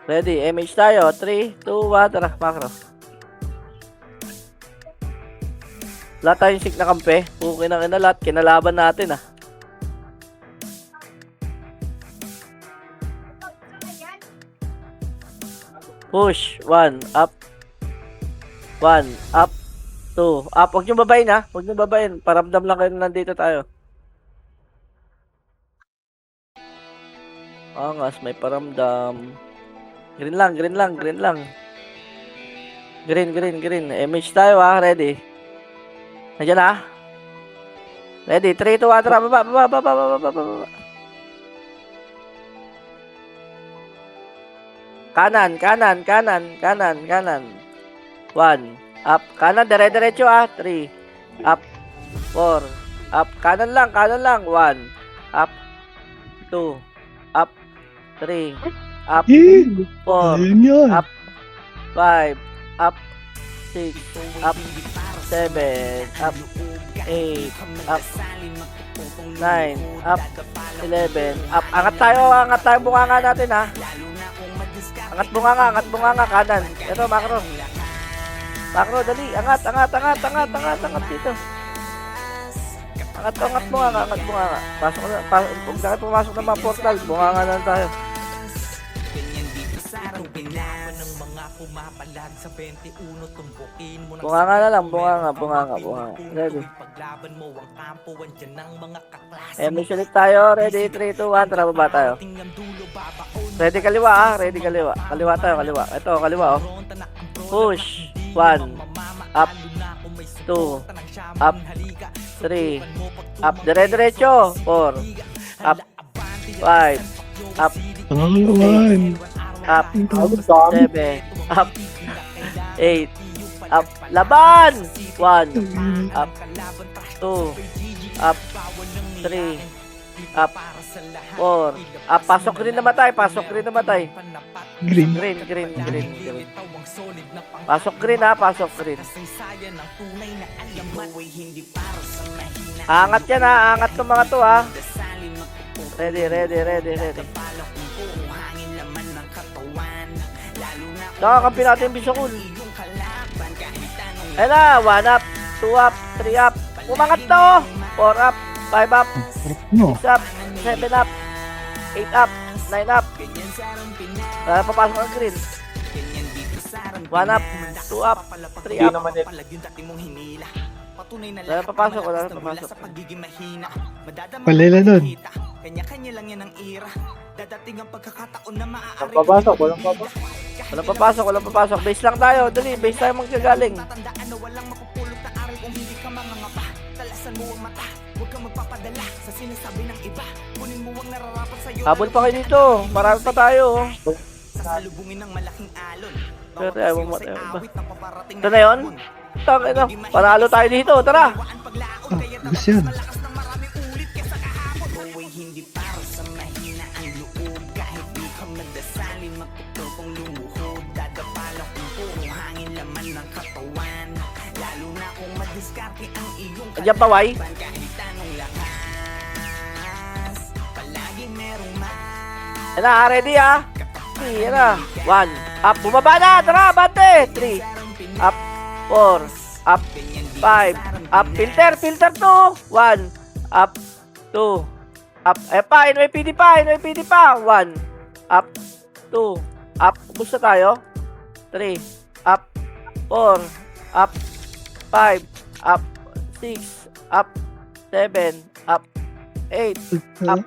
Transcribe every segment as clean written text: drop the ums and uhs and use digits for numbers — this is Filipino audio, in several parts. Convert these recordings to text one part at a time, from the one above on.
Ready, MH tayo. 3, 2, 1, tara, macro. Lahat tayong sig na kampe. Pukin na lahat. Kinalaban natin ah. Push. 1, up. 1, up. 2, up. Huwag nyo babayin ha. Huwag nyo babayin. Paramdam lang kayo na nandito tayo. Angas, may paramdam. Green lang, green lang, green lang. Green, green, green. MH tayo ha. Ready. Nandiyan ha. Ready. 3, 2, 1, tara. Baba, baba, baba, baba, baba, baba. Kanan, kanan, kanan, kanan, kanan. 1, up. Kanan, dire-diretso ah. 3, up. 4, up. Kanan lang, 1. Up. 2, up. 3, up. 4, up. 5, up. 6, up. 7, up. 8, up. 9, up. 11, up. Angat tayo bunganga natin ha. Angat bunganga, kanan. Ito, macro. Macro, dali. Angat dito. Angat bunganga. Pasok na, kung bakit pumasok ng mga portal, bunganga na tayo. Bunganga na lang, bunganga. Ready. MH ulit tayo. Ready, 3, 2, 1. Tara, baba tayo. Ready kaliwa ah. Ready kaliwa. Kaliwa tayo, kaliwa. Ito, kaliwa oh. Push. 1, up. 2, up. 3, up. Dire-diretso. 4, up. 5, up. Pangalawan. Up. 7, up. 8, up. Laban. 1, up. 2, up. 3, up. 4, up. Pasok rin namatay. Green. Pasok green ha, pasok green. Angat yan ha, angat ng mga to ha. Ready. Nakakampi natin yung Bisokul. Ayun na, 1 up, 2 up, 3 up. Umangat to. 4 up, 5 up, 6 up, 7 up, 8 up, 9 up. Papasok ang green. 1 up, 2 up, 3 up. Wala papasok. Palila nun. Kanya-kanya lang yan ang ira. Dadating ang pagkakataon na maaari. Walang papasok. Base lang tayo. Dali, base tayo magkagaling. Tatandaan na walang mapupulot na ari kung hindi ka mangangapa. Talasan mo ang mata. Huwag kang magpapadala sa sinasabi ng iba. Kunin mo ang nararapat sa'yo. Habol pa kayo dito. Marami pa tayo. Sasalubungin ng malaking alon. Pero ayaw mo matay ba? Ito na yun? Ito. Panalo tayo dito. Tara. Gusto yan. Hindi para sa mahina ang loob. Kahit di ka magdasali, magtutupong lumuhod. Dadapalang kung puro hangin laman ng katawan. Lalo na kung madiskarte ang iyong Andiyan pa, Wai? kahit anong lakas. Palagi merong Yan na, ready ah. Yan na. 1, up. Bumaba na. Tara, bante. 3, up. 4, up. 5, up. Filter 2. 1, up. 2, up. NYPD pa. 1, up. 2, up. Kumusta tayo? 3, up. 4, up. 5, up. 6, up. 7, up. 8, up.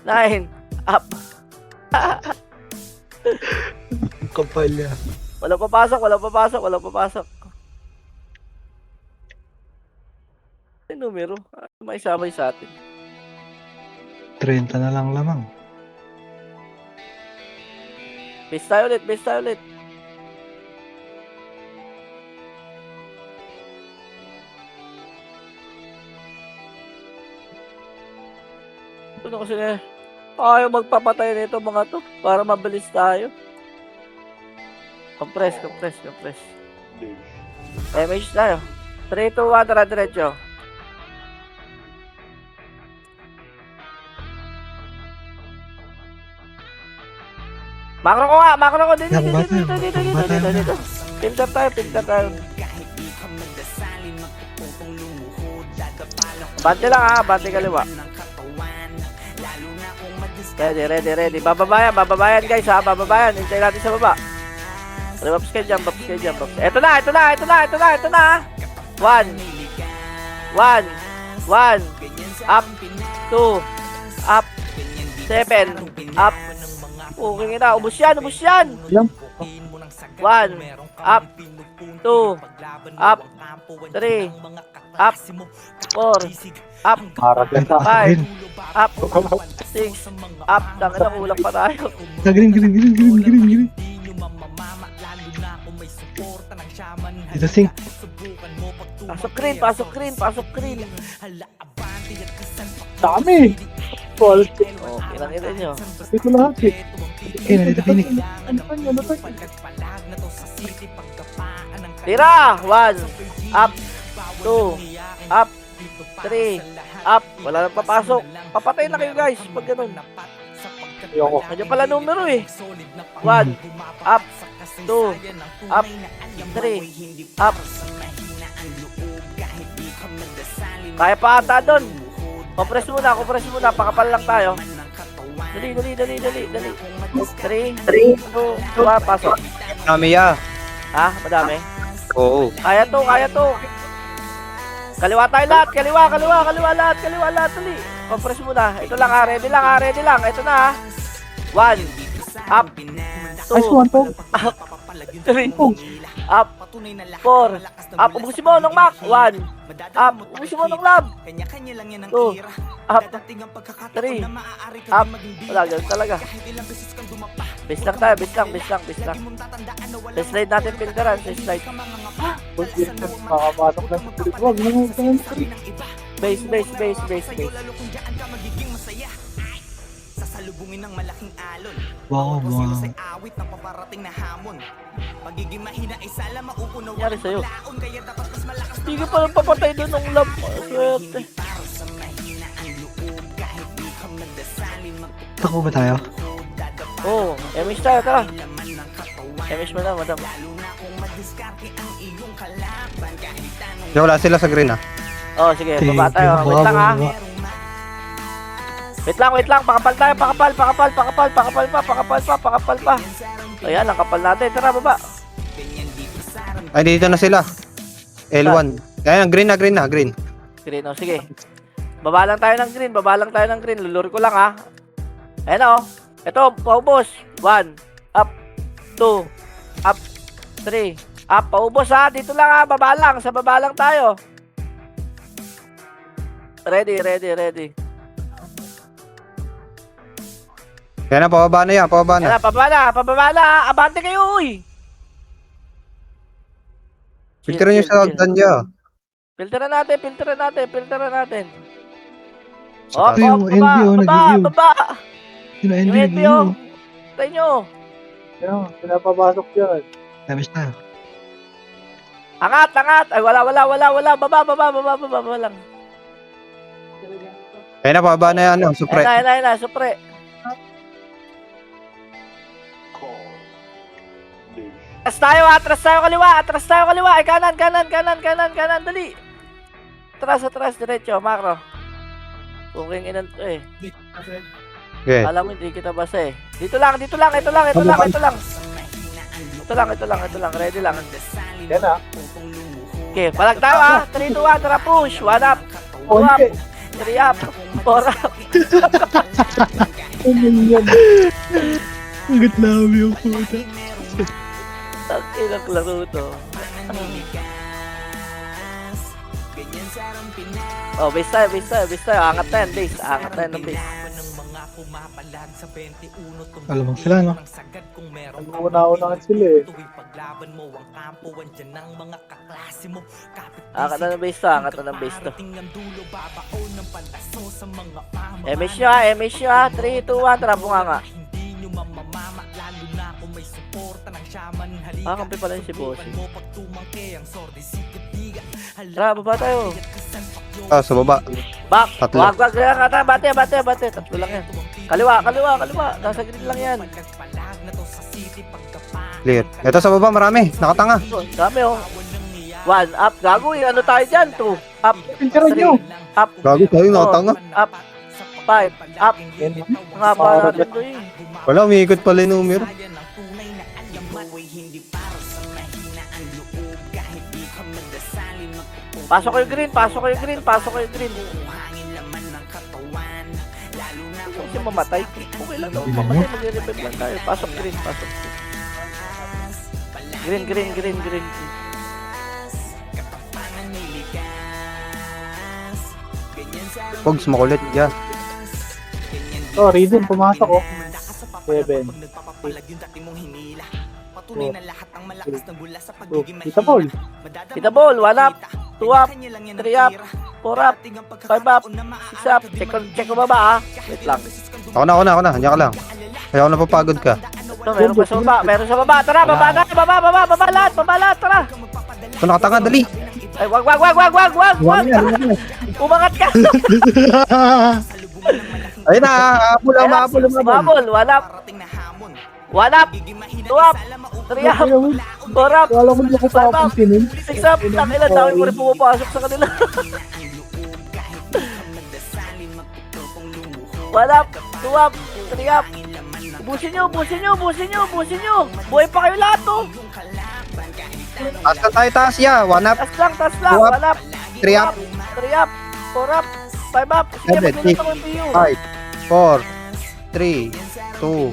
9, up. Kapal niya. Walang papasok. Ay, numero. May sabay sa atin. 30 na lang lamang. Base tayo ulit. Ano kasi ayaw magpapatay nito mga to para mabilis tayo. Compress. MH tayo. 3, 2, 1, tara diretso. Makro ko nga, makro ko. Dito, Yan, dito, bata, dito, dito, dito, bata dito, na. dito. Filter tayo, filter tayo. Bante lang ha, bante kaliwa. Ready. Bababayan guys ha, bababayan. Hintayin natin sa baba. Baps kayo dyan, baps kayo dyan. Ito na. 1. Up. 2. Up. 7. Up. Okay na, ubus yan. 1. Up. 2. Up. 3. Up. 4. Up. 5. Up. 6. Up. Tangin na, kulang pa tayo. Green. Ito sing. Pasok green. Dami! Quality. Oh, kinakita nyo. Ito lahat eh. Eh, nandito Phoenix. Ano pa yun? Tira! 1. Up. 2. Up. 3. Up. Wala nang papasok. Papatay na kayo guys pag ganun. Ayoko. Kanya pala numero eh. 1. Up. 2. Up. 3. Up. Kaya pa ata doon. Compress muna. Pakapal lang tayo. Dali. 3. 2. 1. Pasok. Namiya. Ha? Madami? Oo. Kaya to. Kaliwa tayo lahat. Kaliwa lahat. Dali. Compress muna. Ito lang ha. Ready lang. Ito na ha. 1. Up. 2. Nice one to. Up. 3. Up. 4. Up. Ubusin mo ng Mac. 1. Up. Ubusin mo ng Lab. 2. Up. 3. Up. Wala, ganun talaga. Base lang tayo. Base lang. Base slide natin filteran. Base slide. Makapasok lang sa trip. Wag na mo. Base. Sasalubungin ng malaking alon. Wow. Awit ng paparating na hamon. Pagiging mahina ay sala mauunaw. Nangyari sa'yo? Laon kaya dapat mas malakas. Hindi ka palang papatay doon ng Lab. Swerte. Para sa mahina ang loob kahit di ka magdasalin Tako ba tayo? Oo. Emish tayo. Tara. Emish mo na, madam. lalo na kung madiskarte ang iyong kalaban kahit anong Yung wala sila sa green ah. Oh, sige. Baba tayo. Wait lang ha. Wait lang. Pakapal tayo. Pakapal pa. Ayan, ang kapal natin. Tara, baba. Ay, dito na sila. L1. Ayan, green na. Green, oh. Sige. Baba lang tayo ng green. Luluri ko lang ha. Ayan oh. Ito, paubos. 1. Up. 2. Up. 3. Up. Paubos ha. Dito lang ha. Baba lang. Sa baba lang tayo. Ready. Kaya na, pababa na yan. Ayan, pababa na. Abante kayo, uy. Filterin nyo sa hagdan niya. Filteran natin. Sa taas. Ay, yung NBO nag-review. Baba. Yung Yung NBO NBO. nag-review. Tayo nyo. Yan, pinapapasok yan. Damage tayo. Angat. Ay, wala. Baba lang. Kaya na, pababa na yan. Supre. Ayun na, supre. Atras tayo kaliwa. Ay, kanan. Dali. Atras, diretso, makro. Puking inan to eh. Okay. Alam mo, hindi kita basa eh. Dito lang. Ito lang. Ready lang. Yan ah. Okay, palag tayo ha. 3, 2, 1, tara push. 1 up. 2 up. 3 up. 4 up. Ano yan? Agad namin yung puta. Ang ilang laro to. Oh, base tayo. Angat na yan, base. Ng base. Alamang sila, no? Nag-una-una sila eh. Angat na ng base to. Emish nyo ha. 3, 2, 1, tara bunganga. Kampi pala yung si Bossy. Tara, baba tayo. Ah, sa baba. Back. Tatlo. Wag. Bate. Tatlo lang yan. Kaliwa. Nasa green lang yan. Clear. Ito sa baba, marami. Nakatanga. Oh, dami oh. 1 up. Gago eh. Ano tayo dyan? 2 up. Pinsaran nyo. 3 up. Gago tayo, nakatanga. Up. 5 up. Ang haba natin to eh. Wala, umiikot pala yung numero. Pasok ko yung green. Pasok ko yung green. Pasok ko yung green. Kasi mamatay. Okay lang daw. Mamatay. Mag-revive lang tayo. Pasok green. Pasok green. Green, green, green, green. Pogs, makulit. Yeah. Oh, Rhythm, pumasok oh. 7. Kita Paul. Kita ball. 1 up. 2 up. 3 up. 4 up. 5 up. 6 up. Check ko baba ah. Wait lang. Ako na. Hanya ka lang. Kaya ako napapagod ka. Ito, meron pa sa baba. Meron sa baba. Tara, baba na. Baba lahat. Baba lahat. Tara. Ito, nakatanga, dali. Ay, wag. Umangat ka. Ayun na, mahabol. Bubble. 1 up. 1 up. 2 up. 3 up. 4 up. Wala ko nila ko sa pansinin. 6 up. Takila, dami ko rin pumapasok sa kanila. 1 up. 2 up. 3 up. Ubusin nyo. Buhay pa kayo lahat to. Taas na tayo, taas, yeah. 1 up, Tas lang. 2 up. 1 up. 3 up. 3 up. 4 up. 5 up. Sige, 7, maglulot ako yung PU. 5, 4, 3, 2,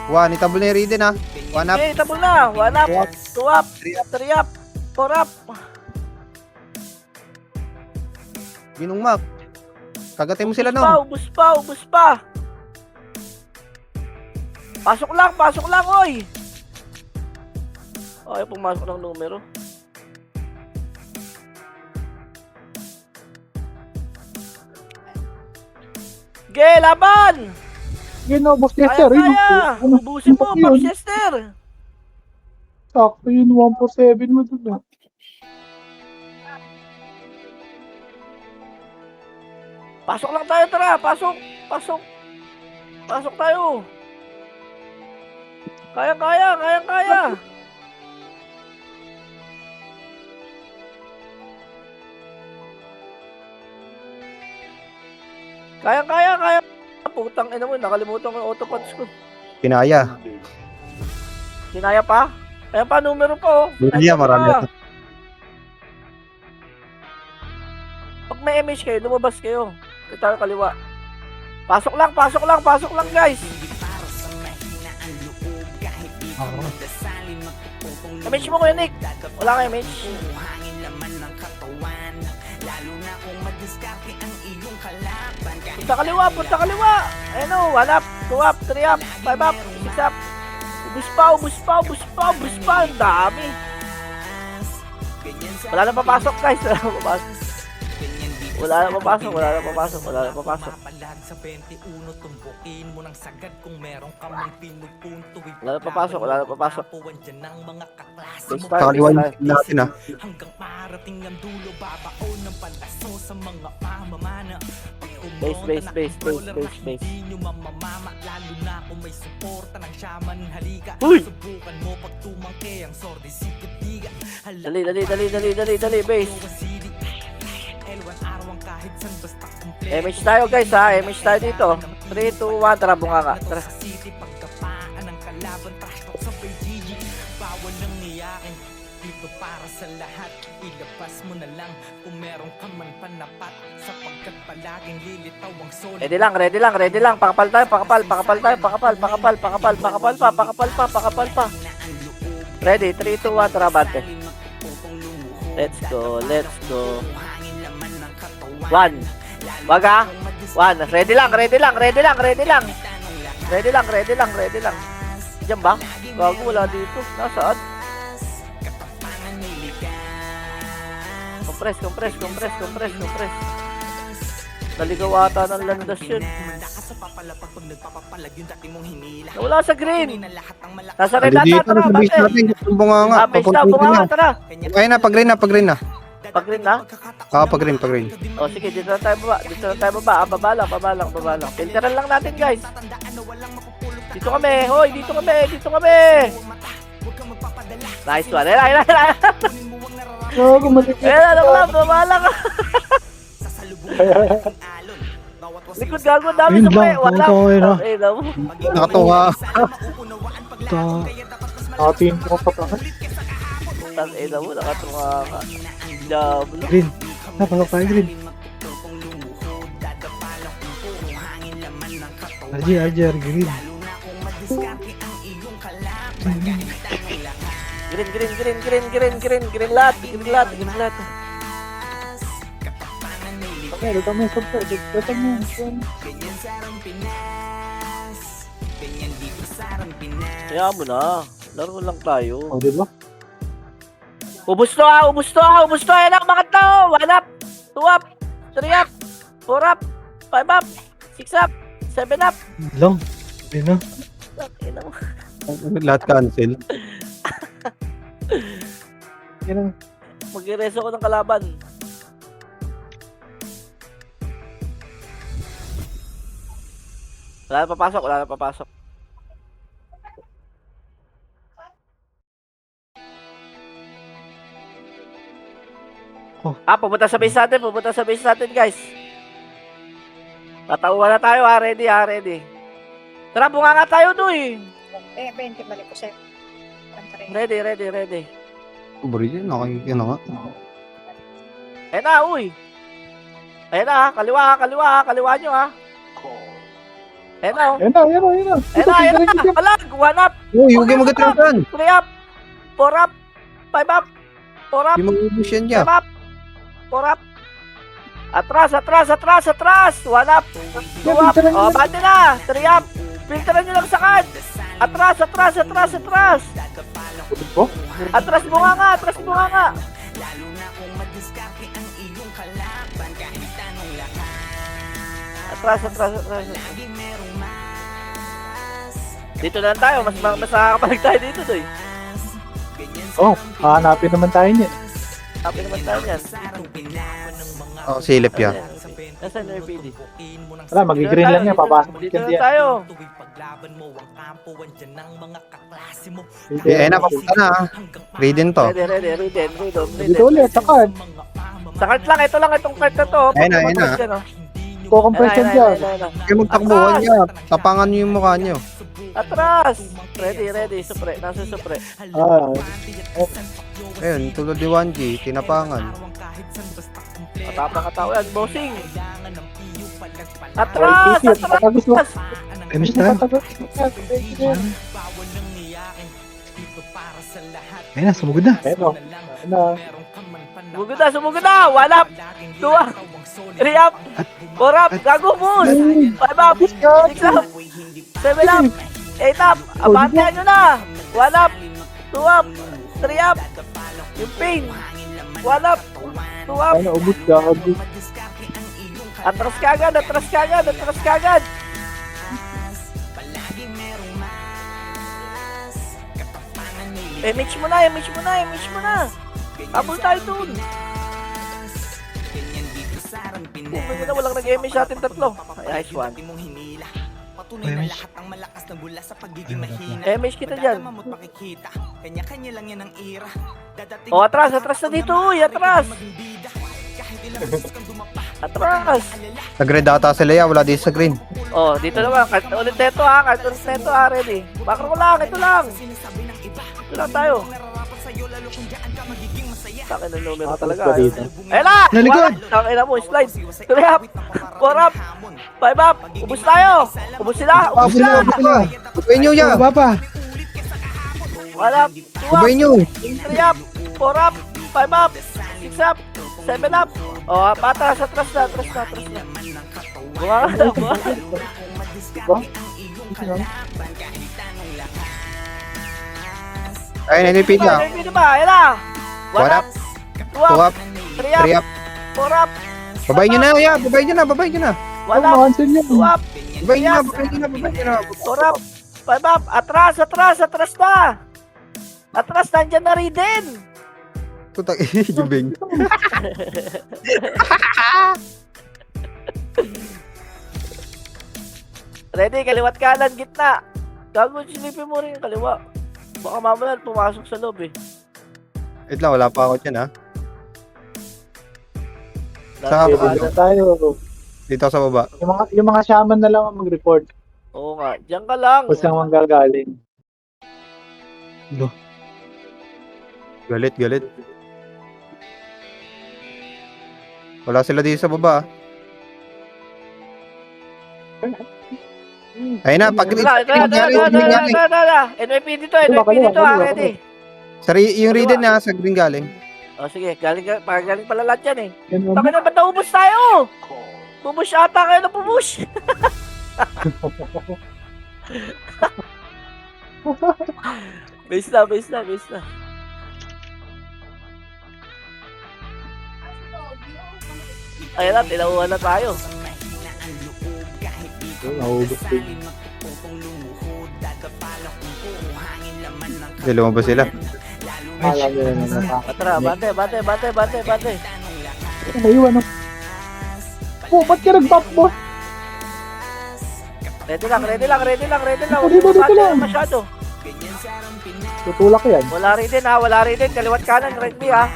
1. Itabol na yung Raiden, ha. 1 up. Okay, tabol na. 1 up. 2 up. 3 up. 4 up. Ginong Mac. Kagatin mo sila, no? Ubus pa. Pasok lang, oy. Ay, pumasok ng numero. Ge, laban! Yun o, Boss Kaya, Chester. Yun kaya! o. Ubusin mo, Bob Chester! Sakto yun, 147 mo dun ah. Pasok lang tayo, tara! Pasok tayo! Kaya! Kaya! Putang ina mo, nakalimutan ko yung autopods ko. Kinaya. Kinaya pa? Ayan pa, numero pa oh. Hindi, Ayan pa. marami ito. Pag may image kayo, lumabas kayo. Ito tayo kaliwa. Pasok lang guys. Image mo ko yun, Nick. Wala ka image. Punta kaliwa. Ayan o, 1 up, 2 up, 3 up, 5 up, 6 up. Ubus pa. Ang dami. Wala na papasok guys. Wala na papasok. Papalag sa 21, tumbukin mo ng sagad kung meron ka mang pinupunto. Wala na papasok. Puwan dyan ng mga kaklase Base mo. time, Kakaliwan base time. natin, ha. Hanggang marating ang dulo, babaon ng palaso sa mga pamamana. Base. Hindi nyo mamamama, lalo na kung may suporta ng shaman. Halika, Uy! subukan mo pag tumangke ang sordi sikatiga. Dali, base. Wasili, L1 araw kahit san basta kumple. Image tayo guys ha, image tayo dito. 3, 2, 1, tara bunga ka. Tara. Sa city, pagkapaan ng kalaban, trash talk sa PGG. Bawal nang iyakin, dito para sa lahat. Ilabas mo na lang kung meron ka man panapat. Sapagkat palaging lilitaw ang solid. Ready lang. Pakapal tayo. Ready, 3, 2, 1, tara bante. Let's go. 1. Wag ha. 1. Ready lang. Diyan ba? Gago, wala dito. Nasaan? Compress. Naligaw ata ng landas yun. Wala sa green. Nasa red ata, Dito, tara, nasa base bate. natin. Yung bunga nga. Base na, Papunta bunga na. ka, tara. Ayun na, pag green na. Pag green na? Pag green. O sige, dito na tayo baba. Baba lang. Filteran lang natin guys. Dito kami. Hoy, dito kami. Dito kami. Nice one. Ayan. Gago, malikit. Ayan, bahala ka. Likod gago, dami Yun sa pre. lang, Wala. pumunta ko eh, no? Ayun mo. Nakatuwa. Ito. Nakatingin ko pa pa. Ayun mo, nakatunga ka. Diablo. Green. Napakapay green. RG, green. Green lahat. Okay, dito mo yung super. Dito mo yung Kaya mo na. Laro lang tayo. Oh, diba? Ubus to. Ayan na, umangat na. 1 up. 2 up. 3 up. 4 up. 5 up. 6 up. 7 up. Long. Ayun na. Ayun mo. Lahat cancel. Yan ang Mag-reso ko ng kalaban. Wala na papasok. Oh. Pupunta sa base natin, guys. Tatauhan na tayo, ready. Tara, bunga nga tayo doy. 20 balik ko sa'yo. Ready. Bro, nakikita nga. Ayan na, uy. Ayan na, kaliwa nyo ha. Ayan na, oh. Yan na. Ayan na. Alag, 1 up, Oh, yung game mag-atrasan. 3 up, 4 up, 5 up, 4 up, Yung mag-ubus yan niya. 5 up, 4 up. Atras. 1 up, 2 up. O, bante na. 3 up. Filteran nyo lang sa card. Atras. Oh, Atras bunga nga. Atras. Dito na lang tayo. Mas makakapalag tayo dito, doy. oh, hahanapin naman tayo niyan. Happy naman tayo yan. Oh, silip yan. Nasaan yung RPD? Wala, mag-green lang yan. Papasok Dito ka na diyan. tayo. Eh, na, papunta na. Raiden to. Ready. Dito ulit, sa card. Sa cart lang, itong cart na to. Ayun na. Kukompress yan dyan. Kaya magtakbuhan niya. Tapangan niyo yung mukha niyo. Atras! Ready. Supre. Nasa supre. Ah, Ayun, tulad ni 1G, tinapangan. Matapang katao yan. Bossing! Atras! Patagos mo. Finish na. Ayun na, sumugod na. Ayun, na. Sumugod na! 1 up! 2 up! 3 up! 4 up! Gago, boss! 5 up! 6 up! 7 up! 8 up! Abantehan nyo na! 1 up! 2 up! 3 up! Yung pain! 1 up! 2 up! Ayun, ubus ka. Atras kagad! Image mo na! Habol tayo dun! Kung na walang nag-image sa atin tatlo. Ay, nice one. Image. Image kita dyan. O, atras na dito, uy! Atras! Nag-red ata sila ya, wala din sa green. Oh, dito naman. Kahit ulit neto ha. Ready. Bakro ko lang. Ito lang tayo. Takin ng numero talaga. Ayun na! Nalikod! Takin na mo, slide. 3 up. 4 up. 5 up. Ubus tayo. Ubus sila. Ubay niyo ya! Baba pa. 1 up. 2 up. Ubay niyo! 3 up. 4 up. 5 up. 6 up. 7 up. Oh, atras na. Bunga ka. Ayun, NPD ya. Pwede ba? Ayun na. 1 up. 2 2 up. up, 3 up. 3 up. 4 up. Babay niyo na ya, babay niyo na. 1 up. Cancel yan. 2 up. Babay niyo na. 4 up. 5 up. Atras na. Atras, nandyan na rin din. Tutang jubing. Ready, kaliwat kanan, gitna. Gago, silipin mo rin yung kaliwa. Baka mamaya pumasok sa loob eh. Wait lang, wala pa ako dyan ha. Dahil Saka- kanan. Dito tayo. Dito ako sa baba. Yung mga shaman na lang ang mag-report. Oo nga, diyan ka lang. Kung saan manggagaling. Galit. Wala sila dito sa baba. Ayun na, pag NYP dito, NYP dito ha, ready. yung Riden na sa green galing. O sige, galing pala lahat yan eh. Yan, Bakit na ba't naubos tayo? Bumush ata kayo na bumush. Base na. Ayun na, tinauhan na tayo. Naubos din. Hindi, lumabas sila. Alam nyo na natakot. Tara, bate. Naiwan ako. Oh, ba't ka nag-bump mo? Ready lang. Dito Huwag lang. masyado. Tutulak yan. Wala rin din. Kaliwat kanan, right me ha.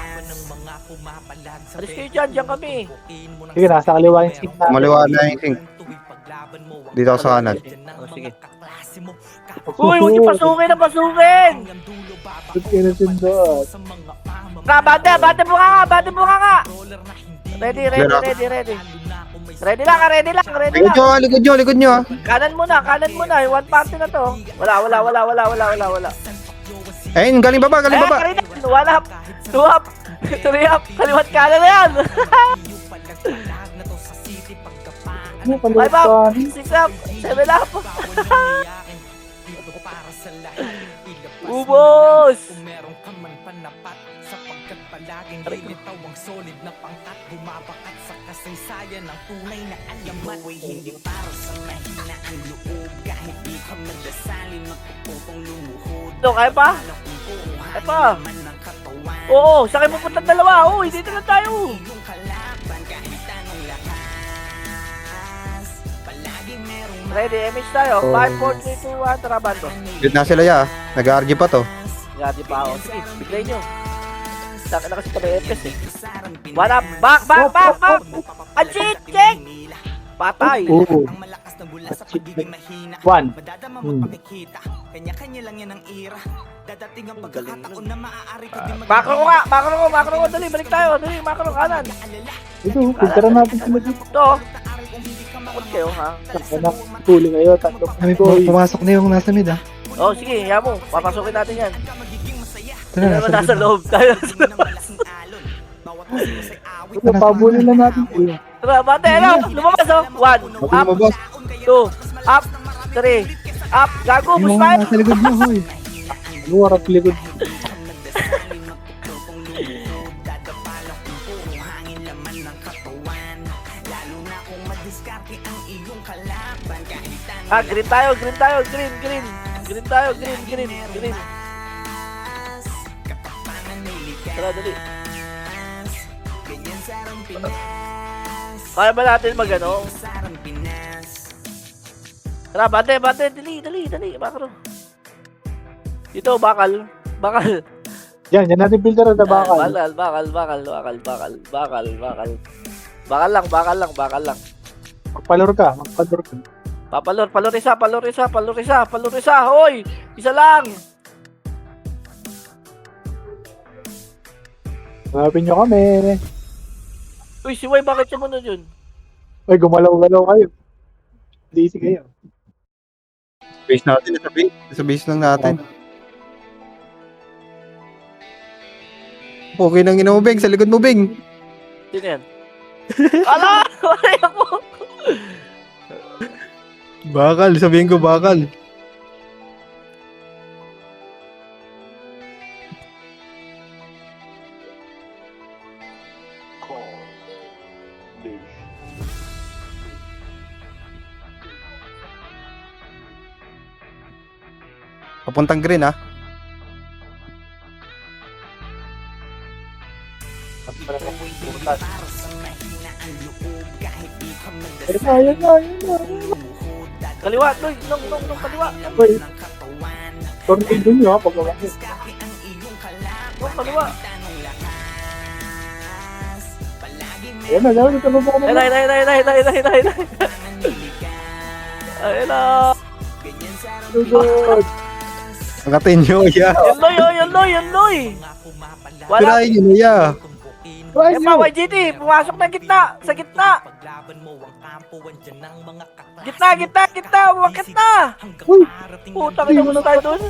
Alis kayo dyan kami. Sige, nasa kaliwa yung stick natin. Maliwa na yung sink. Dito ako sa kanan. O sige. Uy, huwag niyo pasukin! Ba't ka na sindot? Tara, bate bunga nga! Ready. Ready lang. Likod nyo ah. Kanan muna. Yung one party na to. Wala. Ayun, galing baba. Karin, one up. Two up. Three up. Kaliwat kanan na yan. Ano, Five kaliwa up. ka? Six up. Seven up. Ubos! Ito, kaya pa? Oo, sa kayo pupunta dalawa. Uy, dito lang tayo. Ready, MH tayo. 5, 4, 3, 2, 1, tara bando. Dito na sila ya. Nag-RG pa to. Gadi pa ako. Sige, biglay nyo. Saka na kasi pala FS eh. One up, back! Ajit, check! Patay. Oo. One. Kanya-kanya lang yan ang ira. Dadating ang pagkakataon na maaari ko din Makro ko, dali, balik tayo. Dali, makro kanan. Ito, pintara natin sila dito. Ito. Takot kayo, ha? Anak, tuli kayo, tatlong Kami boy. pumasok na yung nasa mid ah. Oh, sige, hiya mo. Papasukin natin yan. Ito na, Tayo nasa nasa mid. loob. Tayo nasa loob. Ito, pabulin lang natin sila. Tara, bate, ano? Lumabas, oh. 1, up, Lumabas. 2, up, 3, up. Gago, Yung push mga tayo. nasa likod nyo, hoy. Luwar at likod. Green tayo. Green tayo, green. Tara, dali. Kaya ba natin mag-ano? Tara, bate, dali, makro. Dito, bakal. Yan natin filter na bakal. Bakal lang. Magpalor ka. Palor isa. Hoy! Isa lang! Hanapin nyo kami. Uy, si Way, bakit sumunod yun? Ay, gumalaw-galaw kayo. Lazy kayo. Base natin. Sa base lang natin. Okay nang inubing. Sa likod mo, Bing. Sino yan? Ala! Wala ako! Bakal. Sabihin ko bakal. Papuntang green ha. Ayun na. Kaliwa, Loy! Nung kaliwa! Uy, Tornado nyo ha, pag malaki. Oh, kaliwa. Ayan na, gawin ito na po kami. Ayun. Ayun na. Good. Angatin nyo, ya. Yun loy. Wala. Tirahin nyo, ya. Try Yan nyo. pa, YGT, pumasok na gitna, sa gitna. Gitna, umakit na. Uy, Puta ka na tayo dun.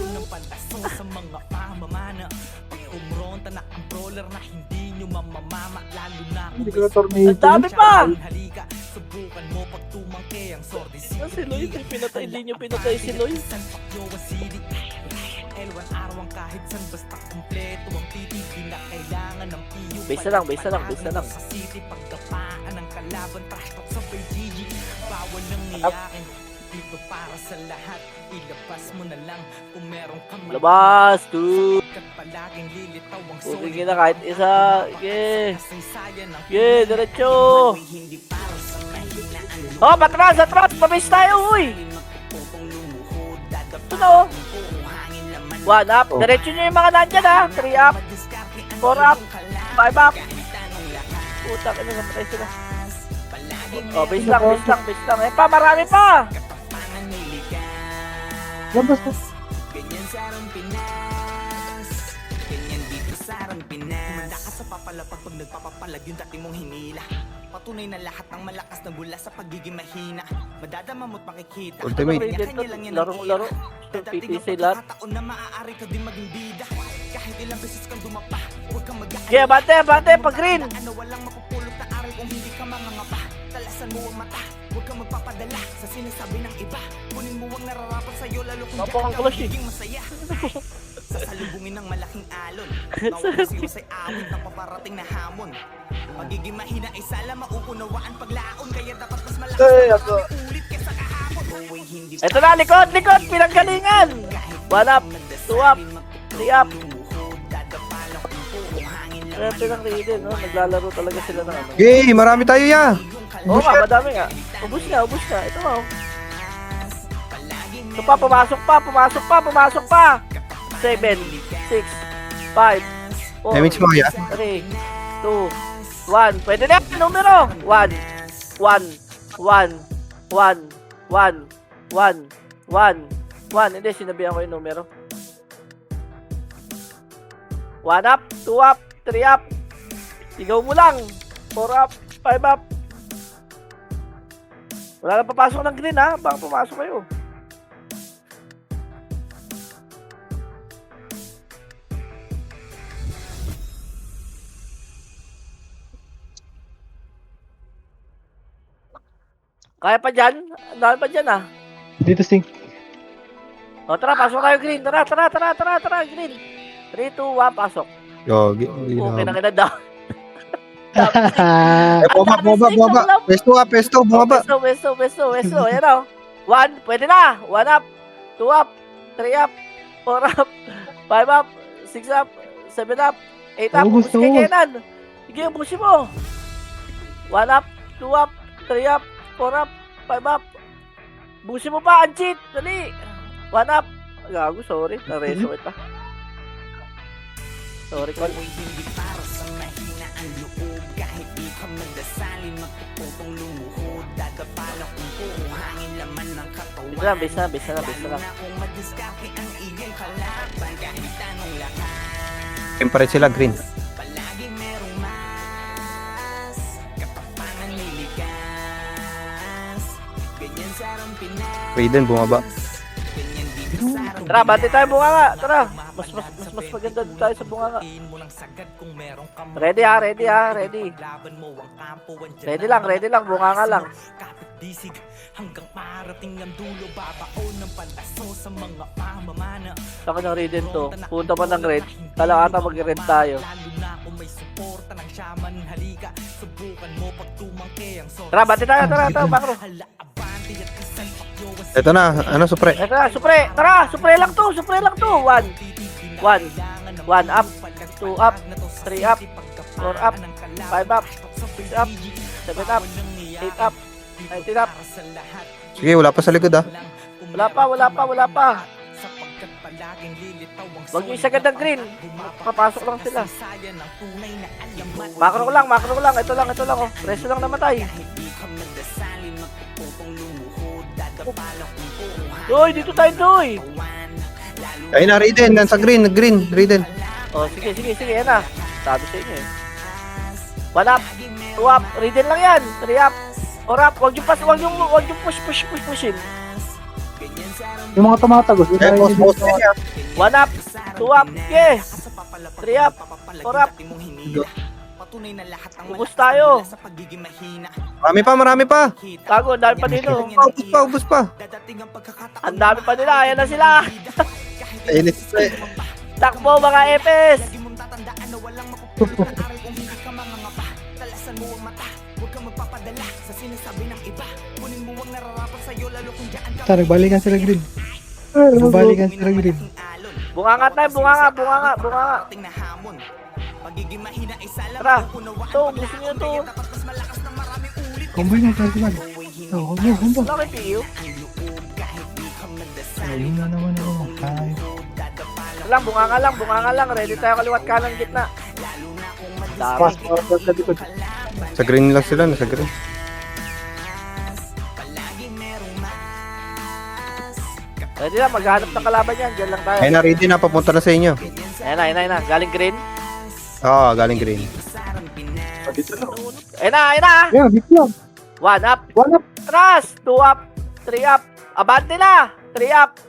hindi ko na tornado. Ang dami pa. Si Loy, pinatay, hindi nyo pinatay si Loy. Base na lang. Labas, dude. Puti na kahit isa. Diretso. Oh, patras, pabase tayo, uy. Ito, 1 up, diretso nyo yung mga nandyan ha. 3 up, 4 up, 5 up. Puta ka na, namatay sila. Oh, base lang. Eh pa, marami pa. Labas na. Pag nagpapapalag yung dati mong hinila. Patunay na lahat ng malakas na mula sa pagiging mahina. Madadama mo't makikita. Ultimate. Laro. PTC lahat. Taon na maaari ka din maging bida. Kahit ilang beses kang dumapa, huwag kang mag-aalala. Yeah, bante, pag green. Ano walang makupulot na aral kung hindi ka mangangapa. Talasan mo ang mata, huwag kang magpapadala sa sinasabi ng iba. Kunin mo ang nararapat sa'yo lalo kung diyan ka magiging masaya. Sasalubungin ng malaking alon. Mauusiyos ay awit ng paparating na hamon. Magiging mahina ay sala mauunawaan paglaon. Kaya dapat mas malakas ulit kesa kahapon. Ito na, likod, pinanggalingan. 1 up, 2 up, 3 up. Swerte ng Raiden, no? Naglalaro talaga sila ng ano. Yay, marami tayo, ya. Oo nga, madami nga. Ubus ka. Ito mo. Ito pa, pumasok pa. 7, 6, 5, 4, Damage mo, ya. 3, 2, 1. Pwede na yung numero. 1. Hindi, sinabihan ko yung numero. 1 up, 2 up, 3 up. Sigaw mo lang. 4 up, 5 up. Wala na papasok ng green ha. Baka pumasok kayo. Kaya pa dyan? Ang dami pa dyan ah. Dito sing. O tara, pasok tayo green. Tara, green. 3, 2, 1, pasok. Yogi. Okay na kita daw. Bumaba. Pesto, bumaba. Westo. Ayan o. 1, pwede na. 1 up, 2 up, 3 up, 4 up, 5 up, 6 up, 7 up, 8 up. Ubus. Kakayanan. Sige, ubusin mo. 1 up, 2 up, 3 up, 4 up, 5 up. Busin mo pa, Anchit. Dali. 1 up. Gago, sorry. Nareso kita. Sorry, Col. Hindi para sa mahina ang loob. Kahit di ka magdasalin, magpuputong lumuhod. Dadapalang kung puro hangin laman ng katawan. Bisa na. Lalo na kung madiskarte ang iyong kalaban. Kahit tanong lakas, Siyempre sila, green. palagi merong mas. Katapangan nilikas. Ganyan sa Pinas. Raiden, bumaba. Ganyan dito sa Tara, bati tayo bunganga. Tara. Mas maganda tayo sa bunganga. Ready ha. Ready lang. Bunganga lang. disig hanggang marating ang dulo babaon ng palaso sa mga pamamana. Saka ng Raiden to. Punta pa ng red. Kala ata mag-red tayo. Lalo na kung may suporta ng shaman, halika subukan mo pag tumangke ang sorte. Tara, bati tayo. Tara, Bakro. Hala abante at isang pakyo. Ito na, ano, supre. Ito na, supre. Tara, supre lang to. 1 up, 2 up, 3 up, 4 up, 5 up, 6 up, 7 up, 8 up, 19 up. Sige, wala pa sa likod, ah. Wala pa. Huwag yung isa gandang green. Papasok lang sila. Macro lang, macro lang. Ito lang, oh. Preso lang namatay. Doy, dito tayo, Doy. Ayun na, Raiden. Nasa green, green, Raiden. Oh, sige, yan na. Sabi sa inyo eh. 1 up, 2 up, Raiden lang yan. 3 up, 4 up. Huwag yung pushin. Yung mga tumatagos. Eh, boss niya. 1 up, 2 up, yeah. 3 up, 4 up. Ubus tayo. Marami pa. Tago, ang dami pa dito. Ubus pa. Ang dami pa nila, ayan na sila. Ayun, Takbo mga epes. Nagbalikan sila green. Nagbalikan sila green. Bunganga tayo, bunganga. Tara, ito, gusto nyo ito. Combine na tayo sila. Combo. Wala kayo PU. Ayun na naman ako. Ay. Bunganga lang. Ready tayo kaliwat kanan gitna. Dami. Pas, sa likod. Sa green lang sila, nasa green. Ready na, maghanap ng kalaban yan. Diyan lang tayo. Ayun na, Raiden na. Papunta na sa inyo. Ayun na. Galing green. Oo, galing green. Dito na. Ayun na. Ayan, dito lang. 1 up. One up. Atras! 2 up, 3 up. Abante na! 3 up.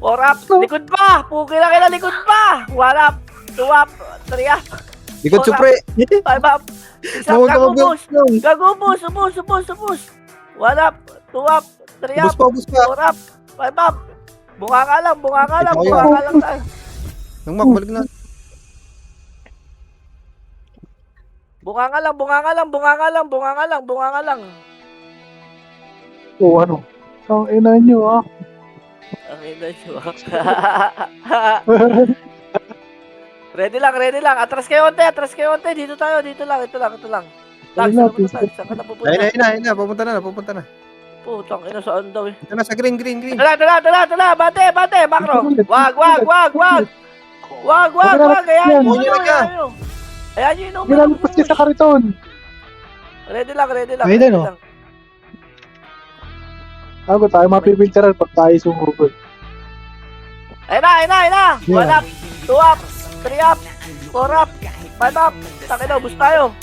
4 up. Likod pa! Pugi na kayo, likod pa! 1 up, 2 up, 3 up. Likod Ora. supre. 5 up. 6 up, gagubos. Gagubos. 1 up, 2 up, 3 up, Ubus pa. 4 up, 5 up. Bunga nga lang tayo. Nang makbalik na. Bunga nga lang. Oh, ano? Ang ina nyo, ah. Ang ina siya. Ready lang. Atras kayo onte. Dito tayo. Ito lang. Tag, saan ka na pupunta? Ayun na. Papunta na. Putang ina, saan daw eh. Ito na sa green. Tala. Bate, makro. Wag. Ayan nyo. Ayan nyo yung numero. Nilalagpas niya sa kariton. Ready lang. Ayun, oh. Ako tayo mapipinteran pag tayo sumugod. Ayun na. 1 up, 2 up, 3 up, 4 up, 5 up. Takina, bus tayo.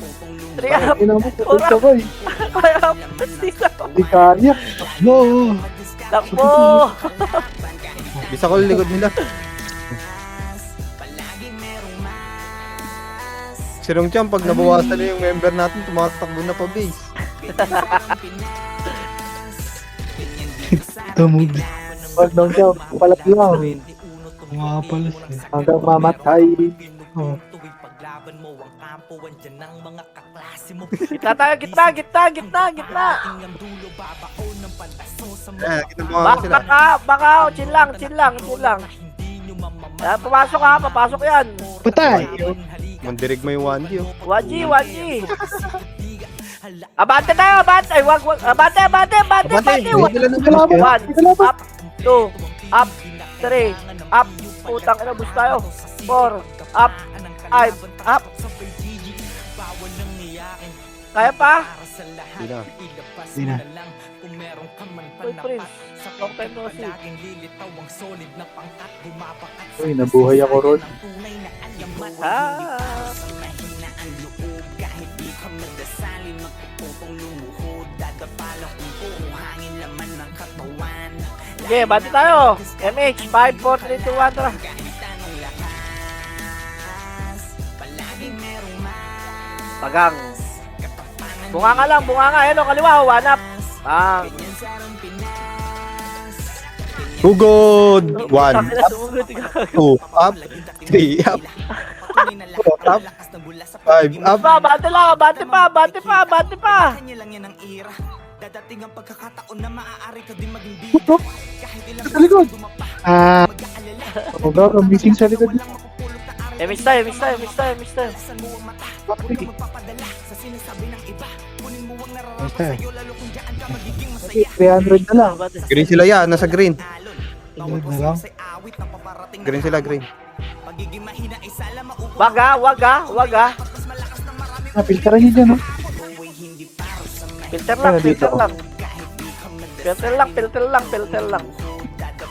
3 up, Ina mo, pagod Ora. ka ba eh. 5 up, 6 up. Hindi kaya. No. Takbo. Bisa ko likod nila. Sirong Cham, pag nabawasan na yung member natin, tumatakbo na pa base. Tumog. Wag nang siya, palat lang. Makapalas eh. Hanggang mamatay. Oh. Gitna tayo, gitna. Kita mo sila. Baka, chill lang. Papasok yan. Patay. Mandirig mo yung 1G, oh. 1G. Abante tayo. Ay, wag. Abante. Ready lang na. Kalaban. 1 up, 2 up, 3 up. Putang ina, bus tayo. 4 up, 5 up. Kaya pa? Hindi na. Uy, Prince. Long time no see. Uy, nabuhay ako ron. Ah. Okay, bati tayo. MH, 5, 4, 3, 2, 1, tara. Pagang. Bunga nga. Ayan o, kaliwa. 1 up. Bang. Hugod! 1 Tangina, up, sumugod. 2 up, 3 up, 4 up, 5 up. Bate pa. Putok! Sa likod! Ah! Oh, bro, meeting sa likod niya. Miss tayo. Basta. Okay, 300 na lang. Bate. Green sila yan, nasa green. Sunod na lang. Green sila, green. Wag ah, wag ah, wag ah. Filteran niyo dyan, no? Filter lang, Ano dito? filter lang. Filter lang, filter lang, filter lang.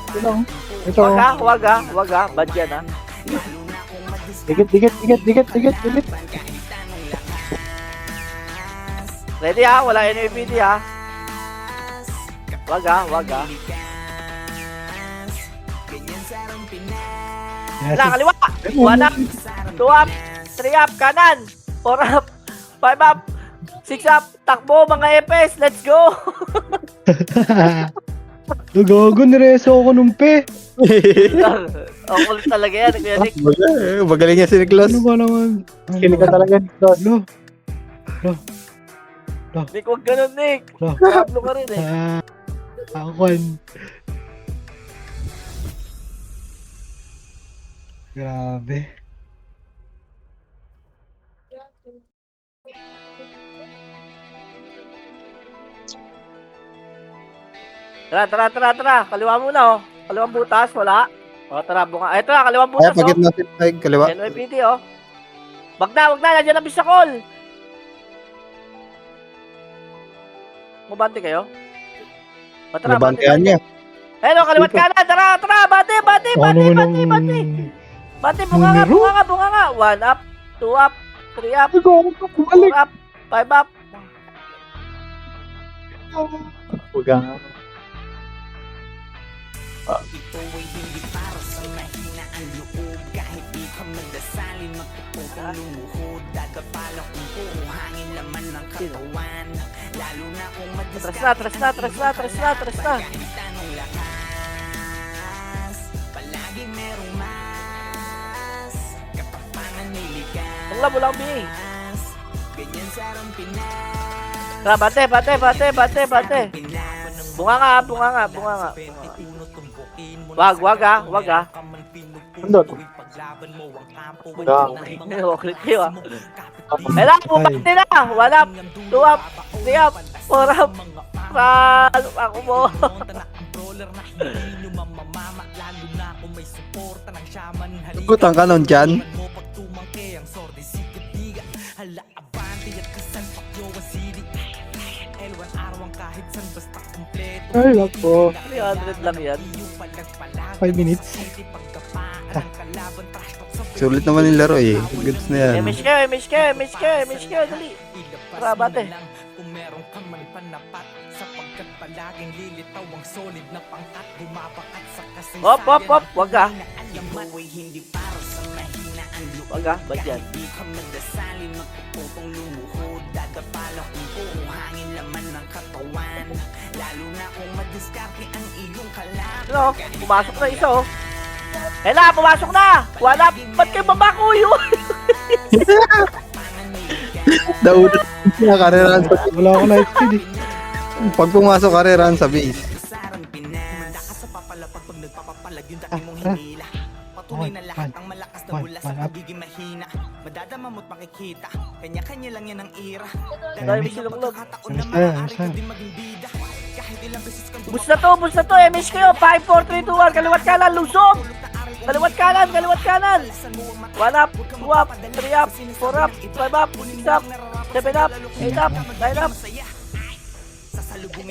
Ito lang. Ito. Wag ah, wag ah, wag ah. Bad yan ah. Dikit. Ready ah, wala NAPD ah. Wag ah, wag ah. Yes, Wala, kaliwa. 1 up, 2 up, 3 up, kanan. 4 up, 5 up, 6 up. Takbo mga EPS, let's go. Gago, nireso ako nung pe. Okul talaga yan, Kuya Nick. Magaling yan si Niklas. Ano ba naman? Kilig ka talaga, Niklas. Lo. Nick, wag ganun, Nick. Lo. Pablo ka rin eh. Akon. Grabe. Tara. Kaliwa muna oh. Kaliwang butas, wala. O, tara, bunga. Ay, tara, kaliwang Ay, butas pagit oh. na si Peg, kaliwa. NYPD oh. Wag na, nandiyan ang bisakol. Mabante kayo? O, tara, Nabantayan niya. Hello, kaliwat kanan, tara, bate. Bante, bunga nga. 1 up, 2 up, 3 up, Gago ka, 4 bumalik. up, 5 up. Huwag nga. Ito ay hindi para sa mahina ang loob. Kahit di ka magdasalin, magpuputong lumuhod. Dadapala kung puro hangin laman ng katawan. Lalo na kung Atras na. kahit anong lakas. Palagi merong mas. Katapangan may likas. Ang labo lang, B. Ganyan sa Pinas. Tara, bate. Bunga nga. Wag ah. Sundot. Click kayo ah. Hello, bumante na. 1 up, 2 up, 3 up, 4 up. Ako mo. Gutang ka nun dyan. Ay, lako. 300 lang yan. 5 minutes. Sulit naman yung laro eh. Goods na yan. MH kayo, dali. Tara, bate. Kung meron kang manpanapat sapagkat palaging lilitaw ang solid na pangkat bumabakat sa kasaysayan. Hop. Wag ah. Alam mo ay hindi para sa mahina ang loob. Wag ah, bad yan. Di ka magdasalin, magpuputong lumuhod. Dadapala kung puro hangin laman ng katawan. Lalo na kung madiskarte ang iyong kalaban. Ano? Pumasok na isa oh. Hela, pumasok na! 1 up! Ba't kayo babakuyo? Daud na karerahan sa Wala ako na speed eh. Pag pumasok karerahan sa base. Sarang Pinas. Sa papalapag pag nagpapapalag yung dati mong hinila. Patuloy na lahat ang malakas na mula sa pagiging mahina. Madadama mo't makikita. Kanya-kanya lang yan ang ira. Dahil may silong-log. Kataon na Ano maaari siya? ka din maging bida. Kahit ilang beses kang Bus na to, MH kayo. 5, 4, 3, 2, 1. Kaliwat kanan, lusog! Kaliwat kanan! 1 up, 2 up, 3 up, 4 up, 5 up, 6 up, 7 up, 8 up, 9 up.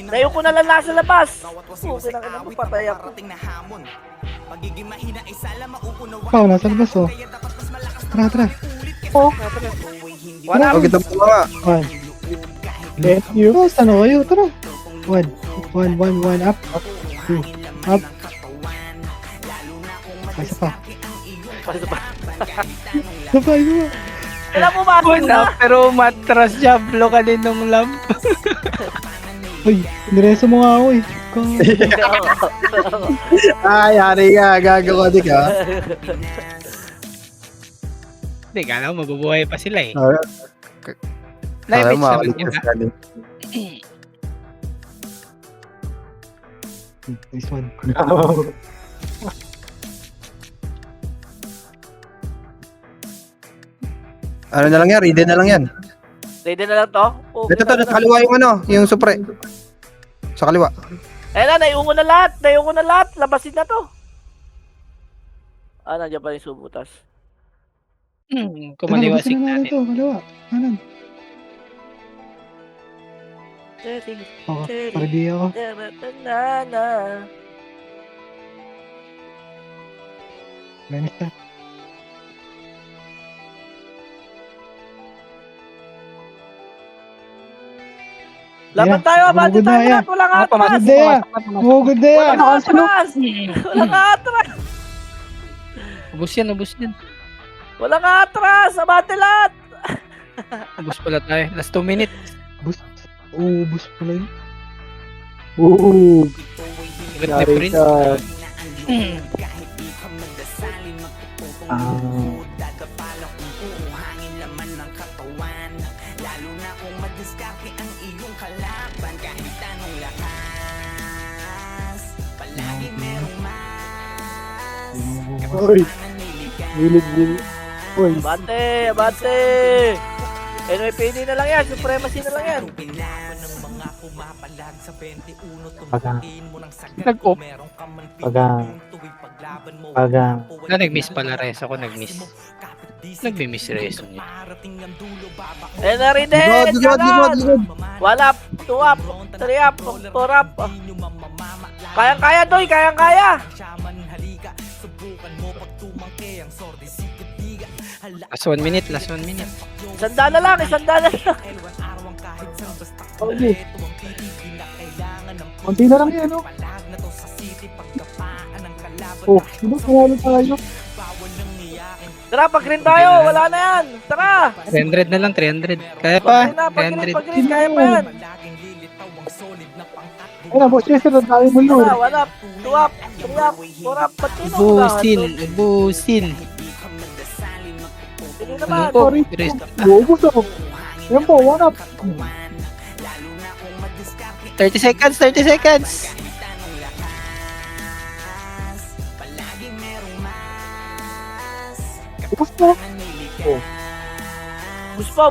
Tayo ko na lang nasa labas. Okay na ka patay ako. Pagiging mahina ay sala mauunawa. Pao, nasa labas oh. Tara. Oh, 1 up, O kita po nga. 1. let you. Oh, saan ako kayo? Tara. 1 up. 2 up. Ay, isa pa. Isa pa. kailan pumasok na? Pero matras siya, blow ka din nung lamp. Uy, nireso mo nga ako eh. Ay, hari ka. Gago ka di ka. Hindi, kala ko mabubuhay pa sila eh. Alam Live mo, naman makaligtas yun. ka din. Nice one. Ano na lang yan? Ready na lang yan. Ready na lang to? Okay Ito na. sa kaliwa yung ano, yung supre. Sa kaliwa. Ayan na, naiungo na lahat. Naiungo na lahat. Labasin na to. Ah, nandiyan pa yung subutas. Kumaliwa Labasin na signatin. natin to, kaliwa. Kanan. Ready, Ako, ready. para di ako. Na. Menis na. Laban Yeah, tayo, abante gumugod na, tayo yeah. lahat. Walang atras. Pumasok, Hindi, ah. pumasok, pumasok. Gumugod na yan. Walang atras. Walang atras. Ubus yan, ubus yan. Walang atras. Abante lahat. Ubus pala tayo. Last 2 minutes. Bus. Oo, bus pala yun. Oo. Agad na print. Oy. Gilid. Oy. Abante. NYPD na lang yan. Supremacy na lang yan. Nag-op. Paga. Nag-miss pala res ako, nag-miss. Nag-miss res niya. Ayan na rin din. Ligod. 1 up, 2 up, 3 up, 4 up. Kayang-kaya, Doy. Kayang-kaya. Last 1 minute, last 1 minute. Isanda na lang. Oy. Konti na lang yan, no? Oh, sino panalo tayo? Tara, pag-green tayo. Wala na yan. Tara. 300 na lang, 300. Kaya pa, Pag-green, 300. pag-green. Kaya pa yan. Ay na, boss, Chester, ang tayo mo yun. Tara, 1 up, 2 up, 3 up, 4 up. Ba't tinong Ubusin, ubusin. Hindi naman. Oh, Sorry. rest. Bubos ako. Yan po, one up. 30 seconds, 30 seconds. Bubos po.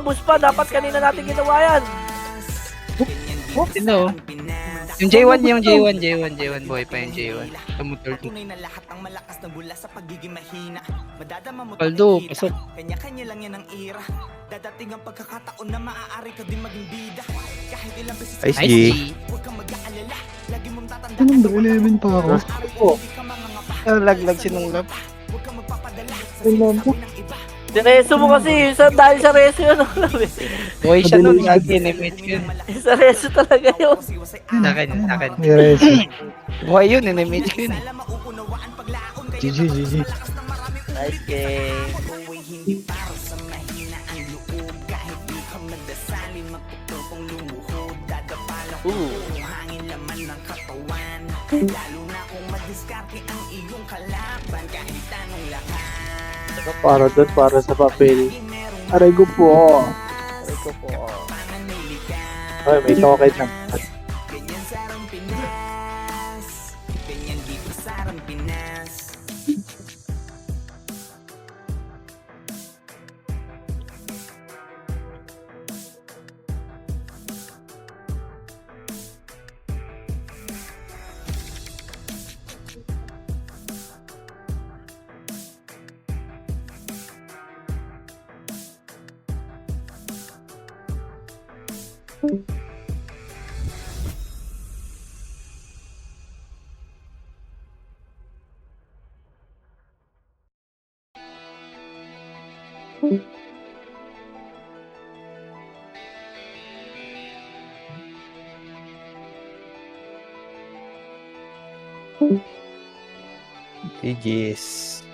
Bus pa. Dapat kanina natin ginawa yan. Sino? Yung J1, yung J1 boy pa yung J1. Kamutor ko. Paldo, pasok. Kanya-kanya lang yan ang ira. Dadating ang pagkakataon na maaari ka din maging bida. Kahit ilang beses Nice, Nice G. G. huwag kang mag-aalala. Lagi mong tatandaan. Ano, number 11 pa ako. Hindi ka mangangapa. Laglag sinulap. Huwag kang magpapadala sa Tingnan ko. sinasabi ng iba. Dineso mo kasi. Dahil sa reso yun. Boy siya nun, lagi inimage ko yun. Sa reso talaga yun. Sa akin. May resi. Buhay yun, inimage ko yun. GG, GG. Nice game. Buhay hindi para sa mahina ang loob. Kahit di ka magdasalin, magtutupong lumuhod. Dadapalang hangin laman ng katawan. Lalo na kung madiskarte ang iyong kalaban. Kahit anong lakas. Para doon, para sa papel. Aray ko po. Ay, may token na. Ganyan sarang Pinas. Ganyan dito sarang Pinas. GG's.